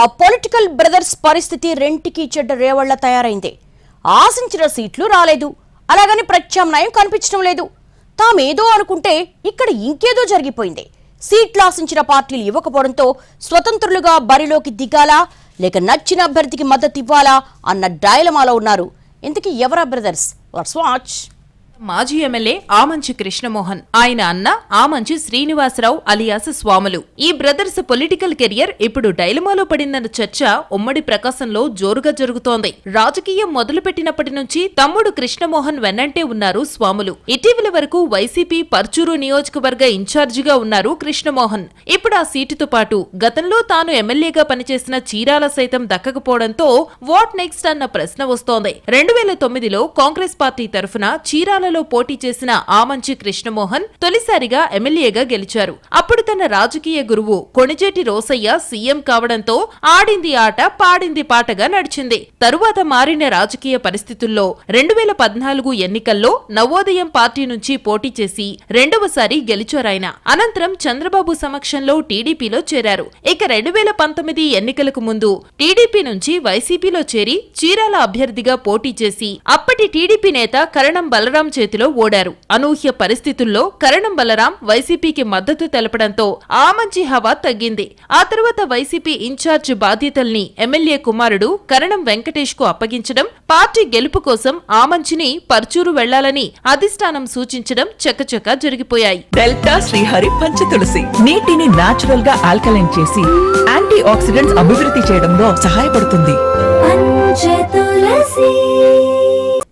ఆ political brothers పరిస్థితి రెంటికి చెడ్డ రేవళ్ల తయారైంది. ఆశించిన సీట్లు రాలేదు, అలాగని ప్రత్యామ్నాయం కనిపించడం లేదు. తామేదో అనుకుంటే ఇక్కడ ఇంకేదో జరిగిపోయింది. సీట్లు ఆశించిన పార్టీలు ఇవ్వకపోవడంతో స్వతంత్రులుగా బరిలోకి దిగాలా లేక నచ్చిన అభ్యర్థికి మద్దతు ఇవ్వాలా అన్న డైలమాలో ఉన్నారు. ఇంతకీ ఎవరా బ్రదర్స్? Let's watch. మాజీ ఎమ్మెల్యే ఆమంచి కృష్ణమోహన్, ఆయన అన్న ఆమంచి శ్రీనివాసరావు అలియాస్ స్వాములు. ఈ బ్రదర్స్ పొలిటికల్ కెరియర్ ఇప్పుడు డైలమాలో పడిందన్న చర్చ ఉమ్మడి ప్రకాశంలో జోరుగా జరుగుతోంది. రాజకీయం మొదలుపెట్టినప్పటి నుంచి తమ్ముడు కృష్ణమోహన్ వెన్నంటే ఉన్నారు స్వాములు. ఇటీవల వరకు వైసీపీ పర్చూరు నియోజకవర్గ ఇన్ఛార్జిగా ఉన్నారు కృష్ణమోహన్. ఇప్పుడు ఆ సీటుతో పాటు గతంలో తాను ఎమ్మెల్యేగా పనిచేసిన చీరాల సైతం దక్కకపోవడంతో వాట్ నెక్స్ట్ అన్న ప్రశ్న వస్తోంది. 2009లో కాంగ్రెస్ పార్టీ తరఫున చీరాల పోటీ చేసిన ఆమంచి కృష్ణమోహన్ తొలిసారిగా ఎమ్మెల్యేగా గెలిచారు. అప్పుడు తన రాజకీయ గురువు కొణిజేటి రోసయ్య సీఎం కావడంతో ఆడింది ఆట పాడింది పాటగా నడిచింది. తరువాత మారిన రాజకీయ పరిస్థితుల్లో 2014 ఎన్నికల్లో నవోదయం పార్టీ నుంచి పోటీ చేసి రెండవసారి గెలిచారాయన. అనంతరం చంద్రబాబు సమక్షంలో టీడీపీలో చేరారు. ఇక 2019 ఎన్నికలకు ముందు టీడీపీ నుంచి వైసీపీలో చేరి చీరాల అభ్యర్థిగా పోటీ చేసి అప్పటి టీడీపీ నేత కరణం బలరాం చేతిలో ఓడారు. అనూహ్య పరిస్థితుల్లో కరణం బలరాం వైసీపీకి మద్దతు తెలపడంతో ఆమంచి హవా తగ్గింది. ఆ తర్వాత వైసీపీ ఇన్ఛార్జ్ బాధ్యతల్ని ఎమ్మెల్యే కుమారుడు కరణం వెంకటేష్ కు అప్పగించడం, పార్టీ గెలుపు కోసం ఆమంచిని పర్చూరు వెళ్లాలని అధిష్టానం సూచించడం చకచకా జరిగిపోయాయి. డెల్టా శ్రీహరి పంచతులసి నీటిని నాచురల్ గా ఆల్కలైన్ చేసి యాంటీ ఆక్సిడెంట్స్ అభివృద్ధి చేయడంలో సహాయపడుతుంది.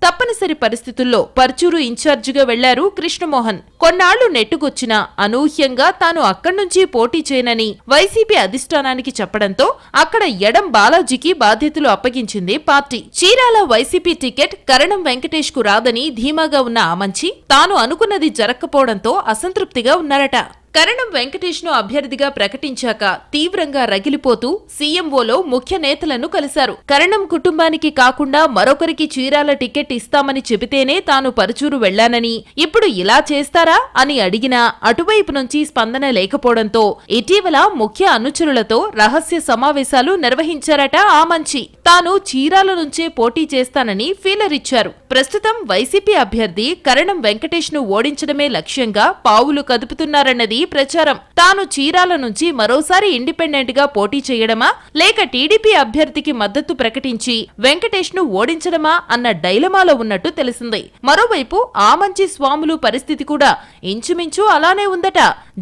తప్పనిసరి పరిస్థితుల్లో పర్చూరు ఇన్ఛార్జిగా వెళ్లారు కృష్ణమోహన్. కొన్నాళ్లు నెట్టుకొచ్చినా అనూహ్యంగా తాను అక్కడ్నుంచి పోటీ చేయనని వైసీపీ అధిష్టానానికి చెప్పడంతో అక్కడ ఎడం బాలాజీకి బాధ్యతలు అప్పగించింది పార్టీ. చీరాల వైసీపీ టికెట్ కరణం వెంకటేష్ కు రాదని ధీమాగా ఉన్న ఆమంచి తాను అనుకున్నది జరగకపోవడంతో అసంతృప్తిగా ఉన్నారట. కరణం వెంకటేష్ ను అభ్యర్థిగా ప్రకటించాక తీవ్రంగా రగిలిపోతూ సీఎంఓలో ముఖ్య నేతలను కలిశారు. కరణం కుటుంబానికి కాకుండా మరొకరికి చీరాల టికెట్ ఇస్తామని చెబితేనే తాను పరుచూరు వెళ్లానని, ఇప్పుడు ఇలా చేస్తారా అని అడిగినా అటువైపు నుంచి స్పందన లేకపోవడంతో ఇటీవల ముఖ్య అనుచరులతో రహస్య సమావేశాలు నిర్వహించారట ఆమంచి. తాను చీరాల నుంచే పోటీ చేస్తానని ఫీలర్ ఇచ్చారు. ప్రస్తుతం వైసీపీ అభ్యర్థి కరణం వెంకటేష్ ను ఓడించడమే లక్ష్యంగా పావులు కదుపుతున్నారన్నది ప్రచారం. తాను చీరాల నుంచి మరోసారి ఇండిపెండెంట్ గా పోటీ చేయడమా లేక టీడీపీ అభ్యర్థికి మద్దతు ప్రకటించి వెంకటేష్ ను ఓడించడమా అన్న డైలమాలో ఉన్నట్టు తెలిసింది. మరోవైపు ఆమంచి స్వాములు పరిస్థితి కూడా ఇంచుమించు అలానే ఉందట.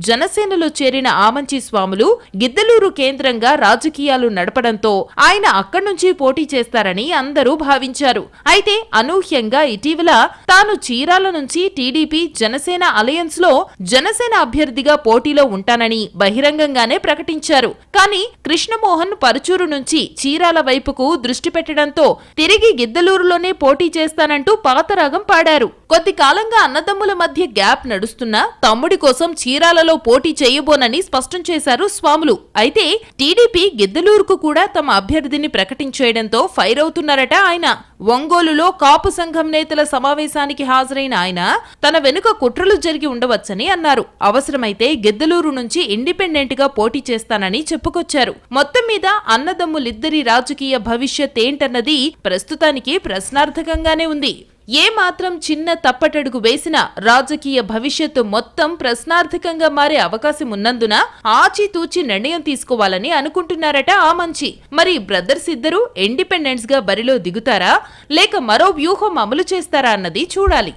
జనసేనలో చేరిన ఆమంచి స్వాములు గిద్దలూరు కేంద్రంగా రాజకీయాలు నడపడంతో ఆయన అక్కడ్నుంచి పోటీ చేస్తారని అందరూ భావించారు. అయితే అనూహ్యంగా ఇటీవల తాను చీరాల నుంచి టీడీపీ జనసేన అలయన్స్ లో జనసేన అభ్యర్థిగా పోటీలో ఉంటానని బహిరంగంగానే ప్రకటించారు. కానీ కృష్ణమోహన్ పరుచూరు నుంచి చీరాల వైపుకు దృష్టి పెట్టడంతో తిరిగి గిద్దలూరులోనే పోటీ చేస్తానంటూ పాతరాగం పాడారు. కొద్ది కాలంగా అన్నదమ్ముల మధ్య గ్యాప్ నడుస్తున్నా తమ్ముడి కోసం చీరాలలో పోటీ చేయబోనని స్పష్టం చేశారు స్వాములు. అయితే టీడీపీ గిద్దలూరుకు కూడా తమ అభ్యర్థిని ప్రకటించేయడంతో ఫైర్ అవుతున్నారట ఆయన. ఒంగోలులో కాపు సంఘం నేతల సమావేశానికి హాజరైన ఆయన తన వెనుక కుట్రలు జరిగి ఉండవచ్చని అన్నారు. అవసరమైతే గిద్దలూరు నుంచి ఇండిపెండెంట్ గా పోటీ చేస్తానని చెప్పుకొచ్చారు. మొత్తం మీద అన్నదమ్ములిద్దరి రాజకీయ భవిష్యత్ ఏంటన్నది ప్రస్తుతానికి ప్రశ్నార్థకంగానే ఉంది. ఏ మాత్రం చిన్న తప్పటడుగు వేసినా రాజకీయ భవిష్యత్తు మొత్తం ప్రశ్నార్థకంగా మారే అవకాశం ఉన్నందున ఆచితూచి నిర్ణయం తీసుకోవాలని అనుకుంటున్నారట ఆమంచి. మరి బ్రదర్స్ ఇద్దరు ఇండిపెండెంట్స్ గా బరిలో దిగుతారా లేక మరో వ్యూహం అమలు చేస్తారా అన్నది చూడాలి.